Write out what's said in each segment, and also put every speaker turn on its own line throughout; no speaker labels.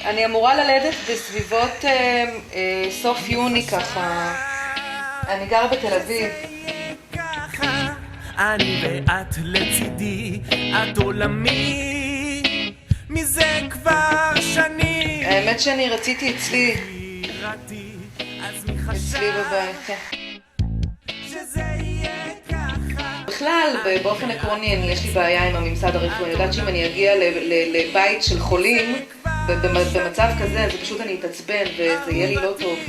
אני אמורה ללדת בסביבות סוף יוני ככה. אני גר בתל אביב.
אני ואת לצידי, את עולמי, מזה כבר שנים.
האמת שאני רציתי אצלי בבית, כן. בכלל, באופן עקרוני, יש לי בעיה עם הממסד הרפואי. אני יודעת שאם אני אגיע לבית של חולים, במצב כזה, אז פשוט אני אתעצבן, וזה יהיה לי לא טוב.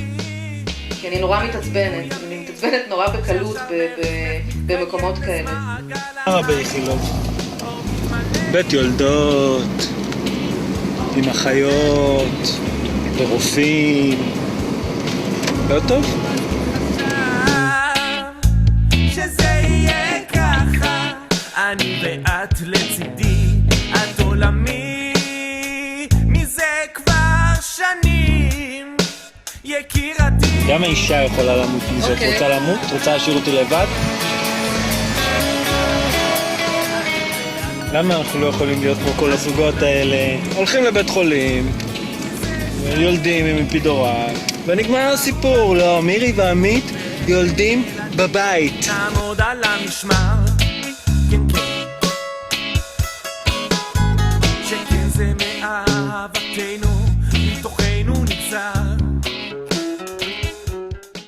כי אני נורא מתעצבנת. אני מתעצבנת נורא בקלות במקומות כאלה.
הרבה יחילות. בית יולדות, עם אחיות, ורופאים. לא טוב?
שזה יהיה ככה, אני ואת לצידי, את עולמי, מזה כבר שנים, יקירתי.
גם האישה יכולה למות מזה. את רוצה למות? את רוצה להשאיר אותי לבד? למה אנחנו לא יכולים להיות כמו כל הזוגות האלה? הולכים לבית חולים, יולדים עם אפידורל, ונגמר הסיפור. לא, מירי ועמית יולדים בבית.
נעמוד על המשמר, כן כן, שכן זה מאהבתנו.